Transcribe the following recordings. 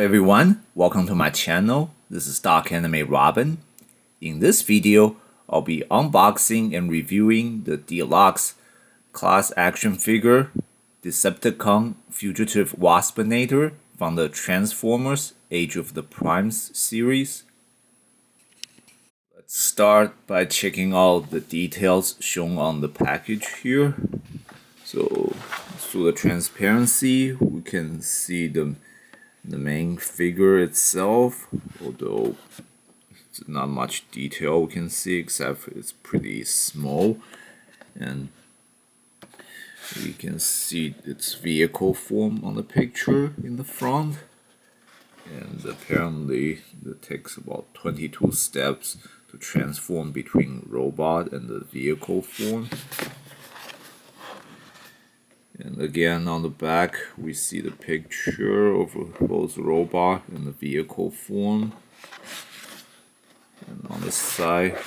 everyone, welcome to my channel. This is Dark Anime Robin. In this video, I'll be unboxing and reviewing the Deluxe class action figure Decepticon Fugitive Waspinator from the Transformers Age of the Primes series. Let's start by checking out the details shown on the package here. So through the transparency, we can see the main figure itself, although it's not much detail we can see except it's pretty small, and we can see its vehicle form on the picture in the front, and apparently it takes about 22 steps to transform between robot and the vehicle form. And again, on the back, we see the picture of both robot and the vehicle form. And on the side,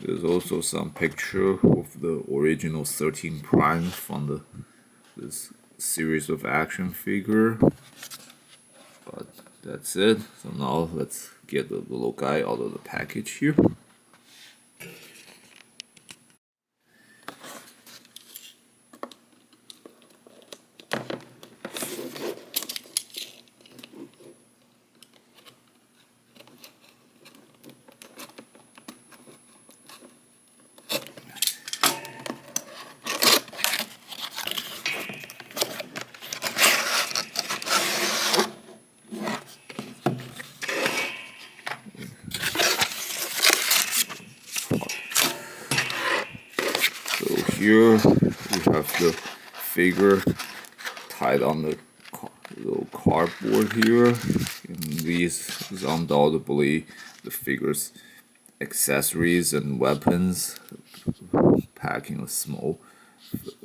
there's also some picture of the original 13 Prime from this series of action figure. But that's it. So now let's get the little guy out of the package here. So here we have the figure tied on the little cardboard here, and these is undoubtedly the figure's accessories and weapons, packing a small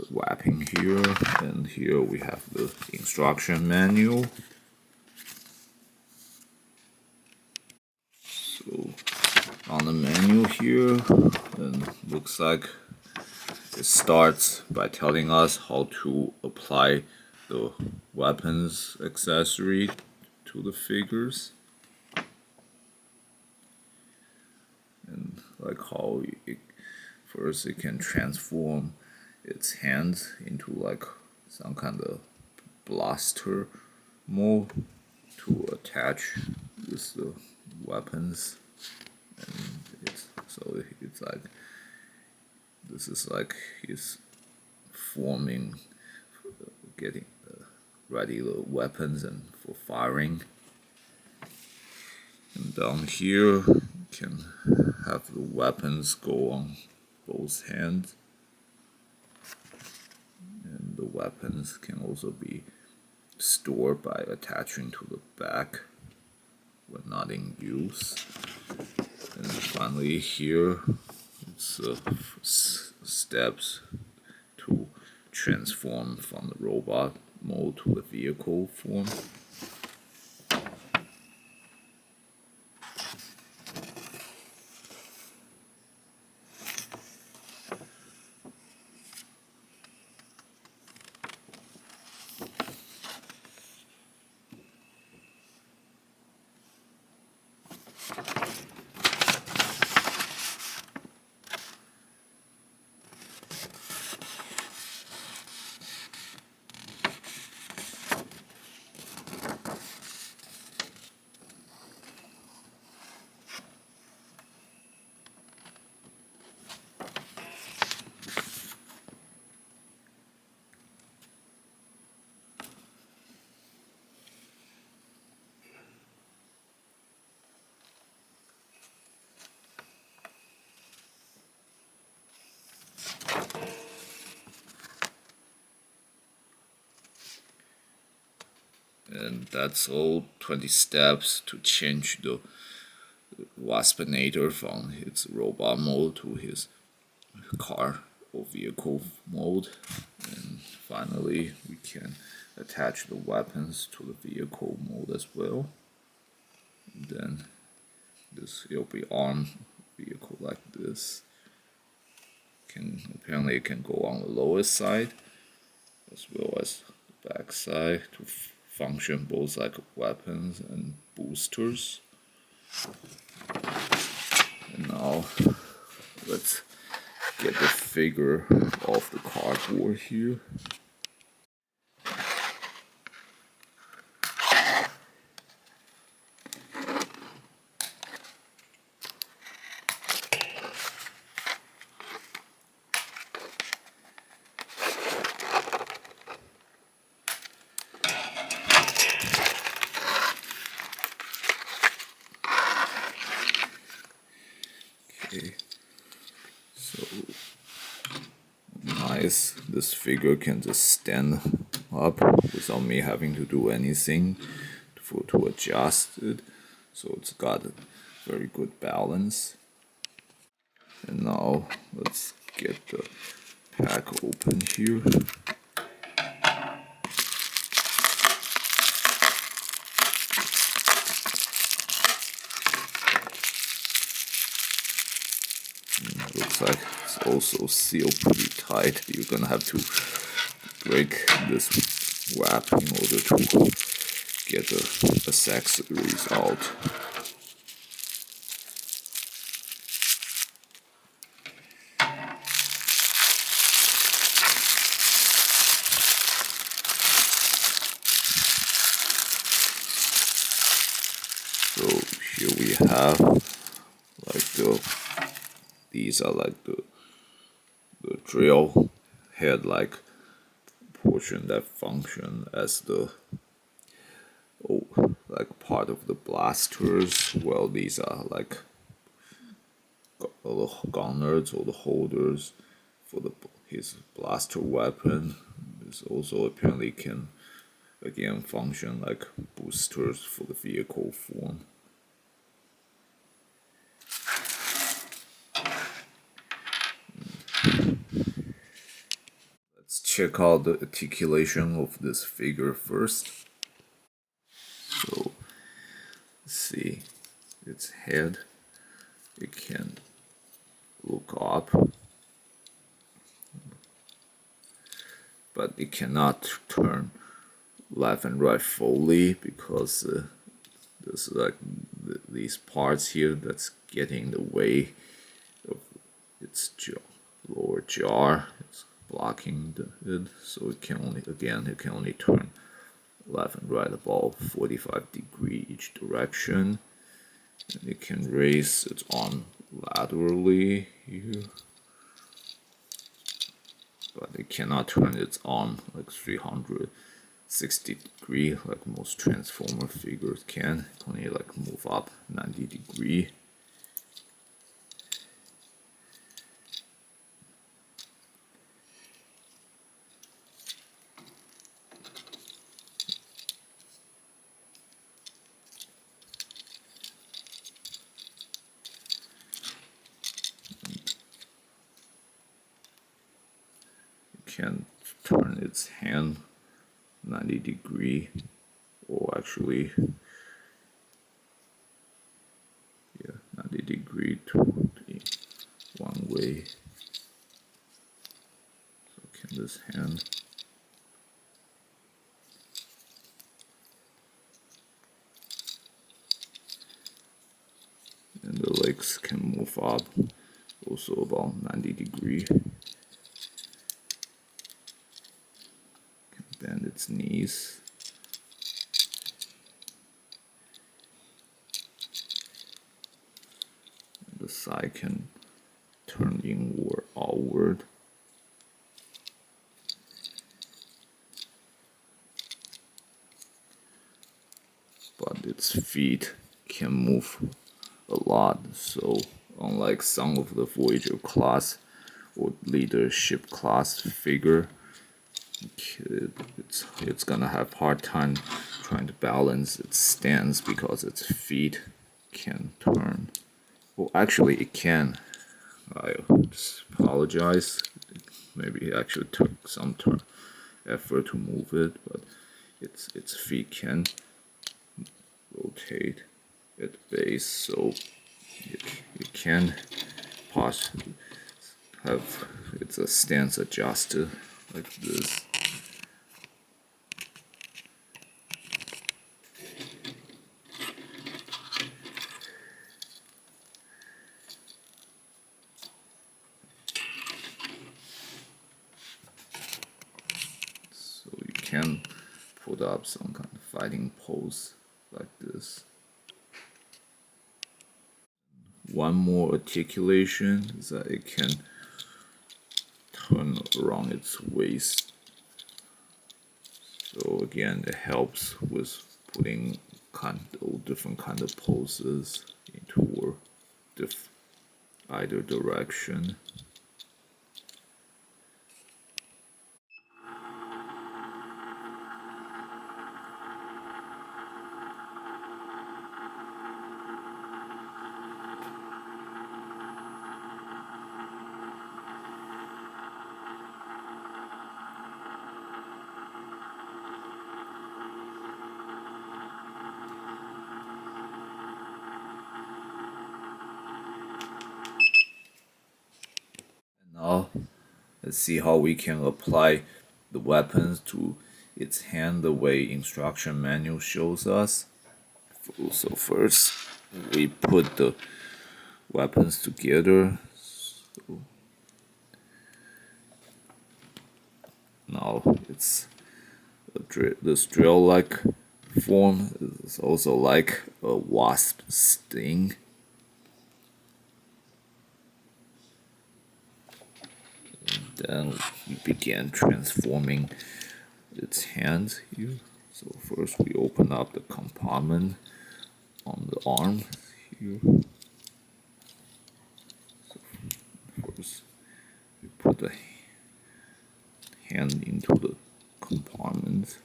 wrapping here, and here we have the instruction manual. So on the menu here, and looks like it starts by telling us how to apply the weapons accessory to the figures, and like how first it can transform its hands into like some kind of blaster mode to attach with the weapons, and it's like this is like he's forming, getting ready the weapons and for firing. And down here you can have the weapons go on both hands, and the weapons can also be stored by attaching to the back when not in use. And finally here it's steps to transform from the robot mode to the vehicle form. And that's all 20 steps to change the Waspinator from its robot mode to his car or vehicle mode. And finally we can attach the weapons to the vehicle mode as well. And then it'll be armed vehicle like this. Apparently it can go on the lower side as well as the back side to function both like weapons and boosters. And now let's get the figure off the cardboard here. Okay, so nice. This figure can just stand up without me having to do anything to adjust it. So it's got a very good balance. And now let's get the pack open here. Looks like it's also sealed pretty tight. You're gonna have to break this wrap in order to get the accessories out. So here we have like these are like the drill head like portion that function as the like part of the blasters. Well, these are like the gunners or the holders for his blaster weapon. This also apparently can again function like boosters for the vehicle form. Let's check out the articulation of this figure first. So let's see its head. It can look up, but it cannot turn left and right fully because there's like these parts here that's getting in the way of its lower jaw. It's blocking it, so it can only turn left and right about 45 degrees each direction. And it can raise its arm laterally here, but it cannot turn its arm like 360 degrees like most Transformer figures can. It can only like move up 90 degrees. Can turn its hand 90 degrees, or actually 90 degrees to one way. So can this hand and the legs can move up also about 90 degrees. Bend its knees. And the side can turn inward, outward. But its feet can move a lot, so unlike some of the Voyager class or leadership class figure, it's gonna have hard time trying to balance its stance because its feet can turn. Well, actually it can. I just apologize. Maybe it actually took some effort to move it, but its feet can rotate at the base, so it can possibly have its stance adjusted like this. up some kind of fighting pose like this. One more articulation is that it can turn around its waist. So again, it helps with putting different kind of poses into either direction. Now, let's see how we can apply the weapons to its hand the way instruction manual shows us. So first, we put the weapons together. So now it's this drill-like form is also like a wasp sting. Then we began transforming its hands here. So first we open up the compartment on the arm here. So first we put the hand into the compartment.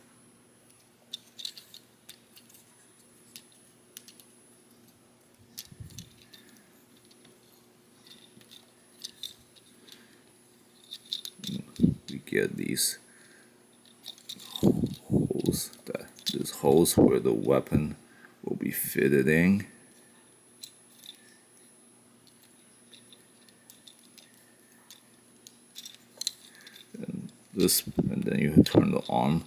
We get these holes, these holes where the weapon will be fitted in. And then you turn the arm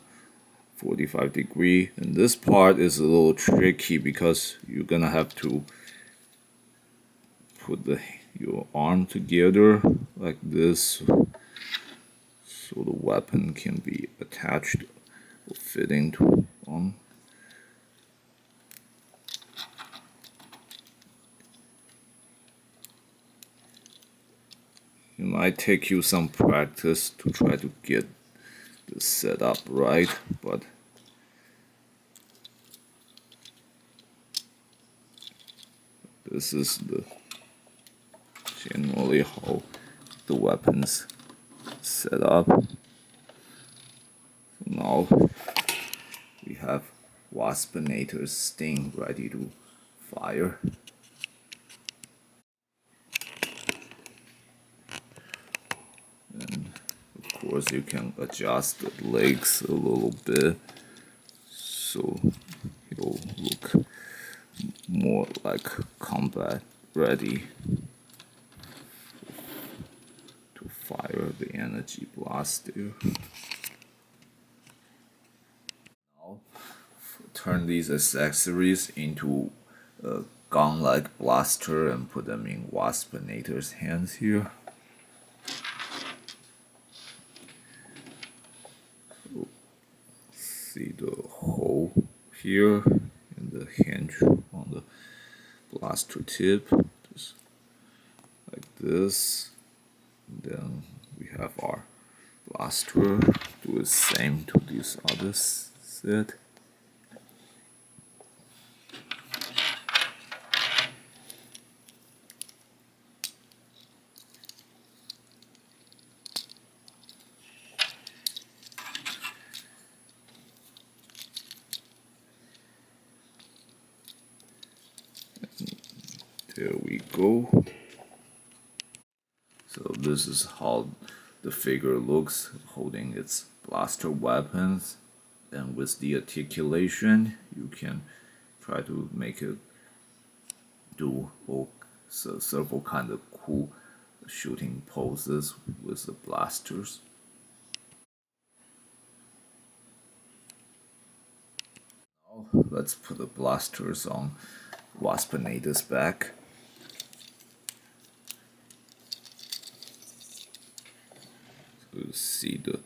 45 degrees, and this part is a little tricky because you're gonna have to put your arm together like this so the weapon can be attached or fit into on. It might take you some practice to try to get this set up right, but this is generally how the weapons set up. So now we have Waspinator's sting ready to fire. And of course you can adjust the legs a little bit so it'll look more like combat ready to fire the energy blaster. Now turn these accessories into a gun-like blaster and put them in Waspinator's hands here. So, see the hole here in the hinge on the blaster tip, just like this. And then we have our blaster. Do the same to this other set. There we go. So this is how the figure looks holding its blaster weapons, and with the articulation you can try to make it do several kind of cool shooting poses with the blasters. Now let's put the blasters on Waspinator's back. So you see the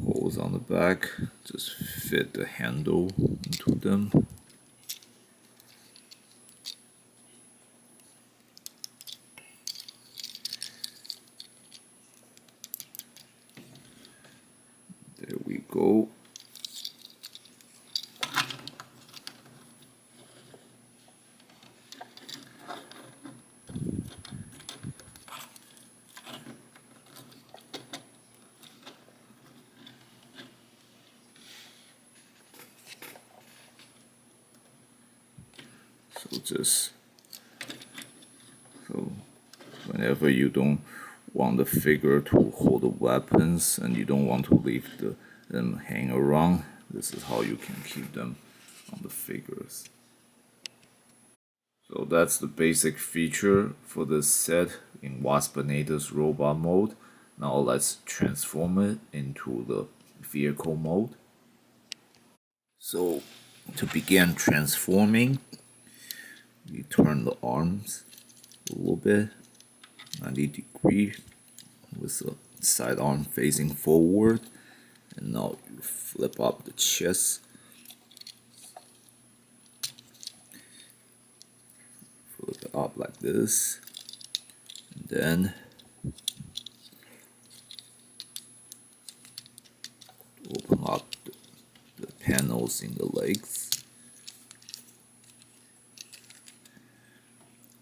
hole holes on the back, just fit the handle into them. There we go. So whenever you don't want the figure to hold the weapons and you don't want to leave them hang around, this is how you can keep them on the figures. So that's the basic feature for this set in Waspinator's robot mode. Now let's transform it into the vehicle mode. So to begin transforming, you turn the arms a little bit, 90 degrees, with the side arm facing forward, and now you flip up the chest, flip it up like this, and then open up the panels in the legs,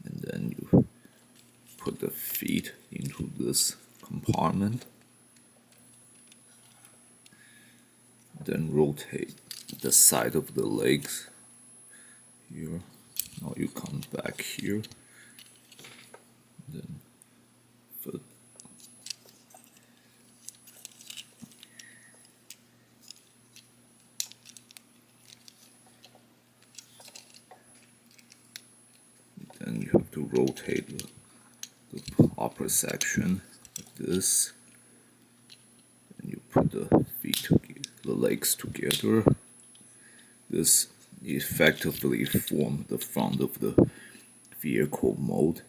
and then you put the feet into this compartment, then rotate the side of the legs here. Now you come back here, then foot, then you have to rotate the upper section like this, and you put the feet the legs together. This effectively forms the front of the vehicle mode.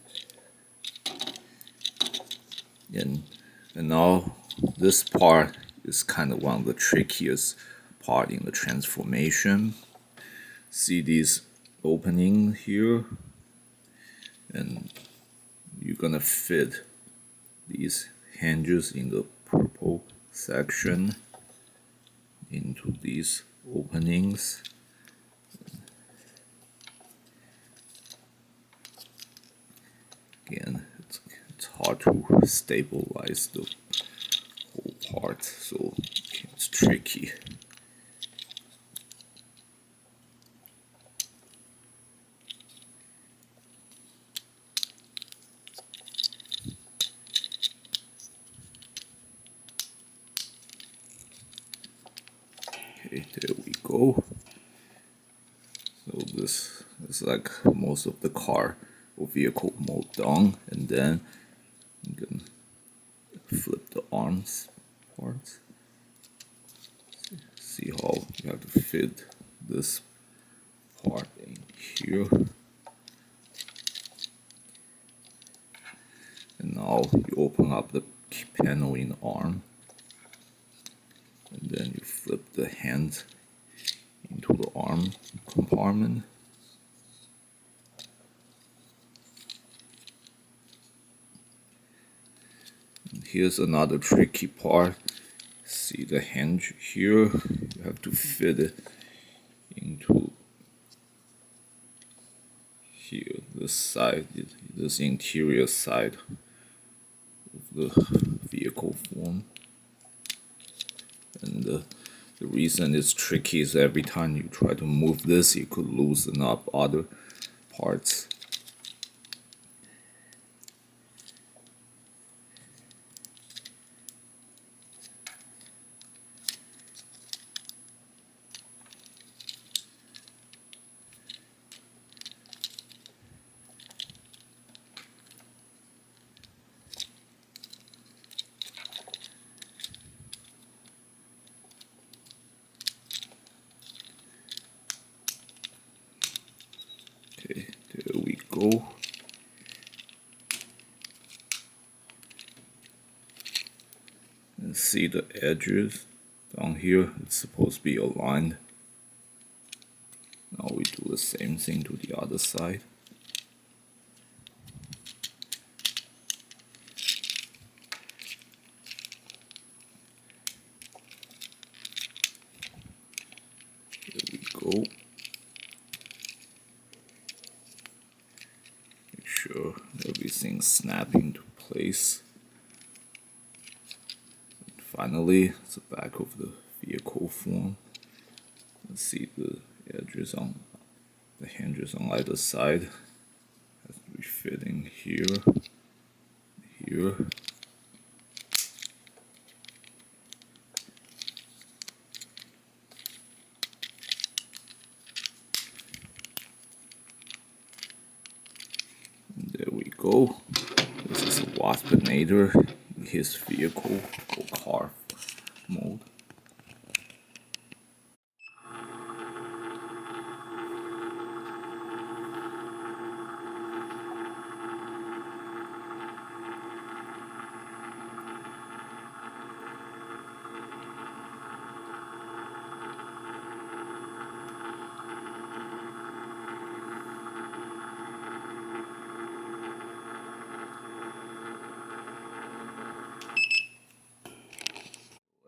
And now this part is kind of one of the trickiest part in the transformation. See these opening here, and you're gonna fit these hinges in the purple section into these openings. Again, it's hard to stabilize the whole part, so it's tricky. Okay, there we go. So this is like most of the car or vehicle mode done, and then you can flip the arms parts. See how you have to fit this part in here. And now you open up the panel in the arm, and then you flip the hand into the arm compartment. And here's another tricky part. See the hinge here? You have to fit it into here, this side, this interior side of the vehicle form. And the reason it's tricky is every time you try to move this, you could loosen up other parts. Okay, there we go. And see the edges Down here, it's supposed to be aligned. Now we do the same thing to the other side. Here we go. Make sure everything's snapping to place. And finally, the back of the vehicle form. Let's see the edges on the hinges on either side. Has to be fitting here, here. And there we go. This is a Waspinator in his vehicle or car mode.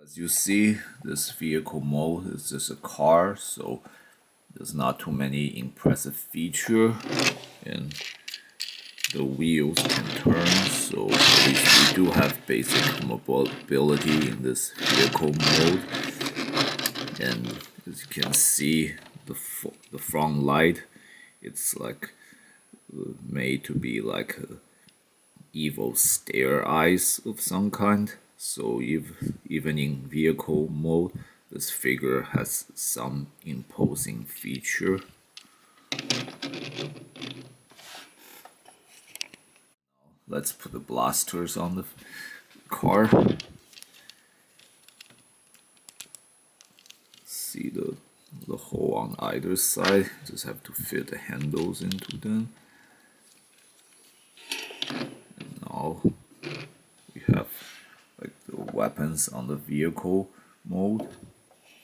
As you see, this vehicle mode is just a car, so there's not too many impressive features, and the wheels can turn, so at least we do have basic mobility in this vehicle mode. And as you can see, the front light, it's like made to be like a evil stare eyes of some kind. So even in vehicle mode, this figure has some imposing feature. Let's put the blasters on the car. See the hole on either side. Just have to fit the handles into them. And now we have like the weapons on the vehicle mode.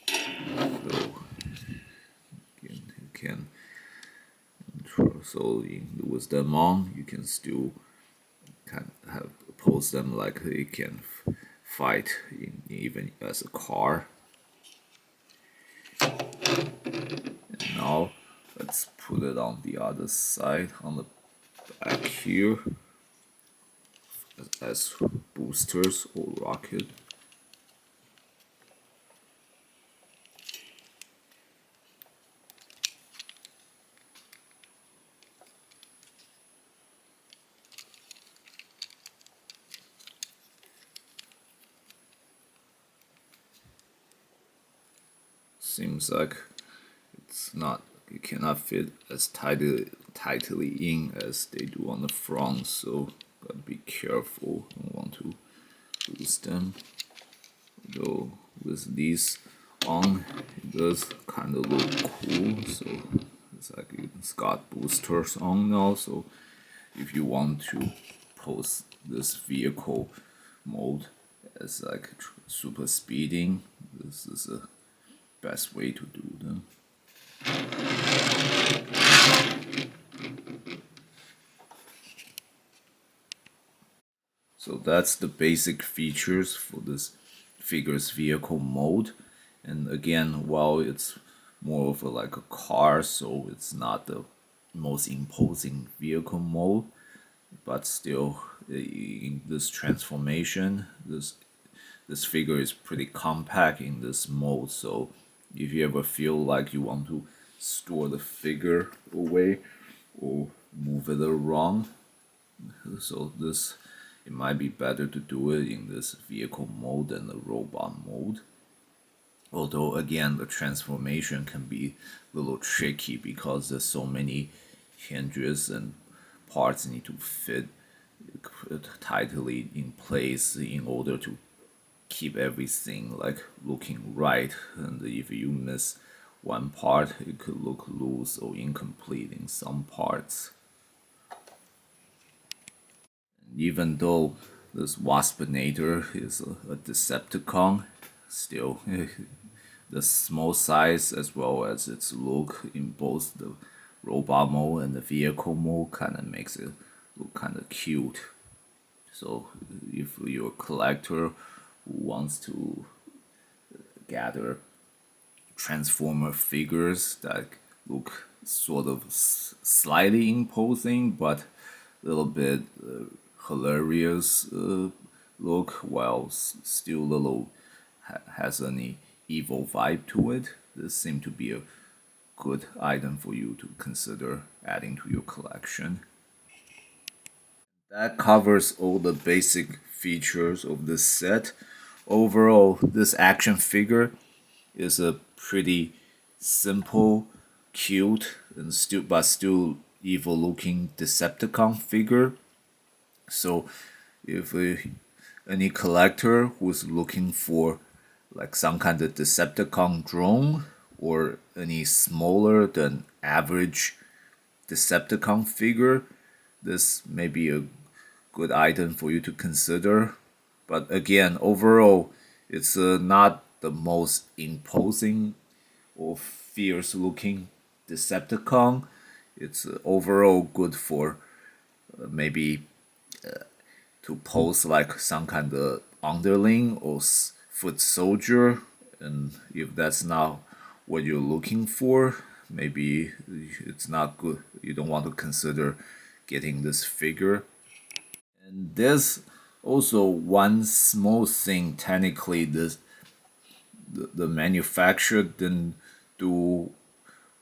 So you can with them on, you can still pose them like they can fight even as a car. And now let's put it on the other side, on the back here, as boosters or rocket. Seems like it cannot fit as tightly in as they do on the front, so gotta be careful. Don't want to lose them. Though with these on, it does kind of look cool. So it's like it's got boosters on now. So if you want to post this vehicle mode as like super speeding, this is a best way to do them. So that's the basic features for this figure's vehicle mode. And again, while it's more of like a car, so it's not the most imposing vehicle mode, but still in this transformation, this figure is pretty compact in this mode. So if you ever feel like you want to store the figure away or move it around, so it might be better to do it in this vehicle mode than the robot mode. Although again, the transformation can be a little tricky because there's so many hinges and parts need to fit tightly in place in order to keep everything like looking right. And if you miss one part, it could look loose or incomplete in some parts. Even though this Waspinator is a Decepticon, still the small size as well as its look in both the robot mode and the vehicle mode kind of makes it look kind of cute. So if you're a collector who wants to gather transformer figures that look sort of slightly imposing but a little bit hilarious look while still a little has any evil vibe to it, this seems to be a good item for you to consider adding to your collection. That covers all the basic features of this set. Overall, this action figure is a pretty simple, cute, and still evil looking Decepticon figure. So, if any collector who's looking for like some kind of Decepticon drone or any smaller than average Decepticon figure, this may be a good item for you to consider. But again, overall, it's not the most imposing or fierce looking Decepticon. It's overall good for maybe to pose like some kind of underling or foot soldier. And if that's not what you're looking for, maybe it's not good. You don't want to consider getting this figure. And there's also one small thing technically the manufacturer didn't do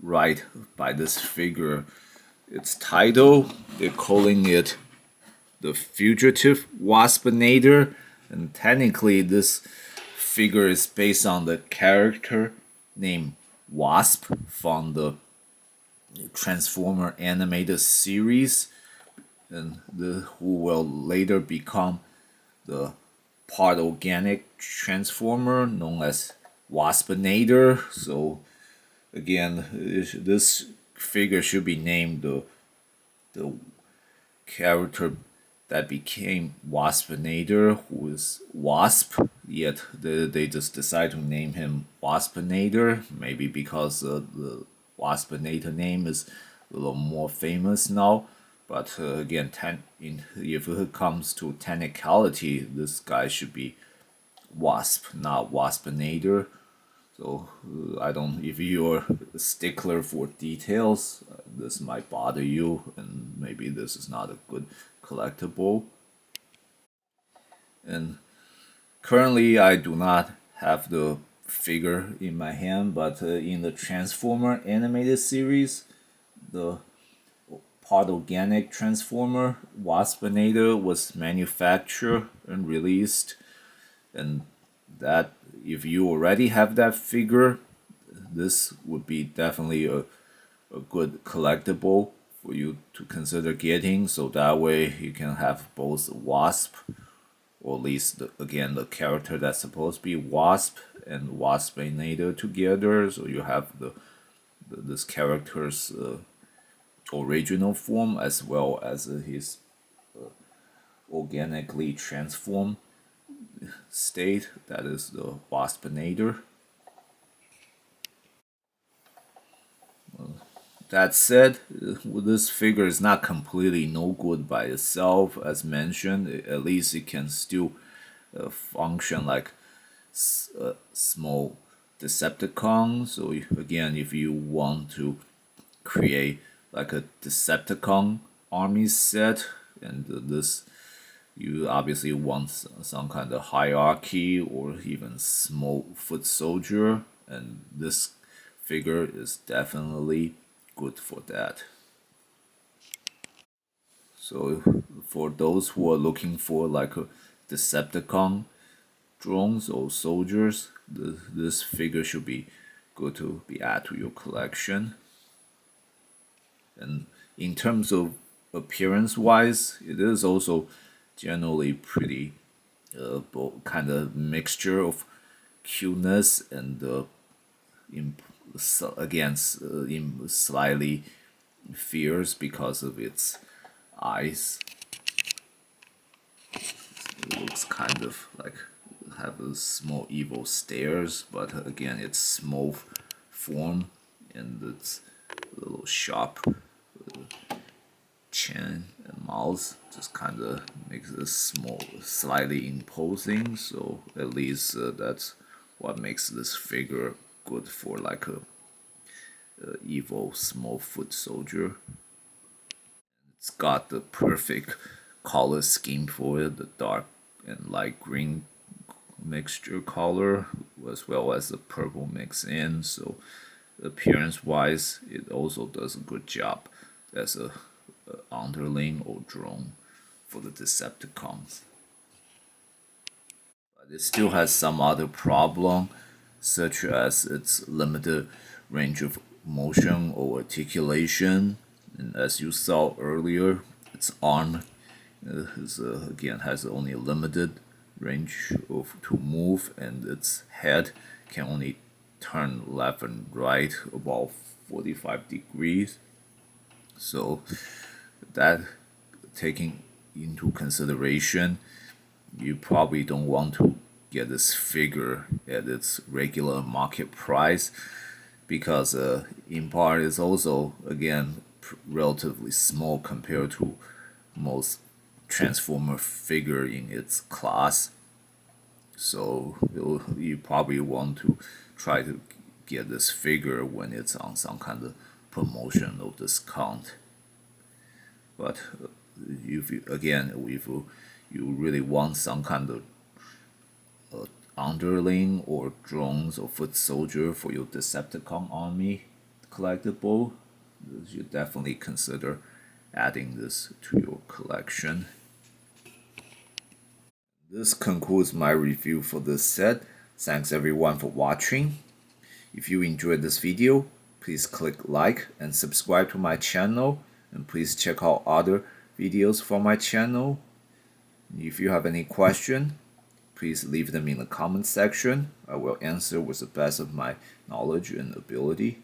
right by this figure. Its title, they're calling it the Fugitive Waspinator, and technically this figure is based on the character named Wasp from the Transformer animated series, and who will later become the part organic transformer known as Waspinator. So again, this figure should be named the character that became Waspinator, who is Wasp. Yet they just decide to name him Waspinator, maybe because the Waspinator name is a little more famous now. But again, if it comes to technicality, this guy should be Wasp, not Waspinator. So I don't. If you're a stickler for details, this might bother you, and maybe this is not a good collectible. And currently, I do not have the figure in my hand, but in the Transformer animated series, the part organic Transformer Waspinator was manufactured and released, and that if you already have that figure, this would be definitely a good collectible for you to consider getting, so that way you can have both Wasp, or at least again the character that's supposed to be Wasp and Waspinator together, so you have this character's original form as well as his organically transformed state, that is the Waspinator. That said, this figure is not completely no good by itself. As mentioned, at least it can still function like a small Decepticon. So again, if you want to create like a Decepticon army set, and this you obviously want some kind of hierarchy or even small foot soldier, and this figure is definitely good for that. So for those who are looking for like a Decepticon drones or soldiers, this figure should be good to be added to your collection. And in terms of appearance wise, it is also generally pretty kind of mixture of cuteness and against slightly fierce because of its eyes. It looks kind of like have a small evil stares, but again it's small form and it's a little sharp chin and mouth just kind of makes it small, slightly imposing. So at least that's what makes this figure good for like a evil small foot soldier. It's got the perfect color scheme for it, the dark and light green mixture color as well as the purple mix in. So appearance wise it also does a good job as a underling or drone for the Decepticons. But it still has some other problem, such as its limited range of motion or articulation. And as you saw earlier, its arm again has only a limited range of to move, and its head can only turn left and right about 45 degrees. So that taking into consideration, you probably don't want to get this figure at its regular market price because in part it's also again relatively small compared to most transformer figure in its class. So you probably want to try to get this figure when it's on some kind of promotion or discount. But if you really want some kind of underling or drones or foot soldier for your Decepticon army collectible, you should definitely consider adding this to your collection. This concludes my review for this set. Thanks everyone for watching. If you enjoyed this video, please click like and subscribe to my channel, and please check out other videos from my channel. If you have any question, please leave them in the comment section. I will answer with the best of my knowledge and ability.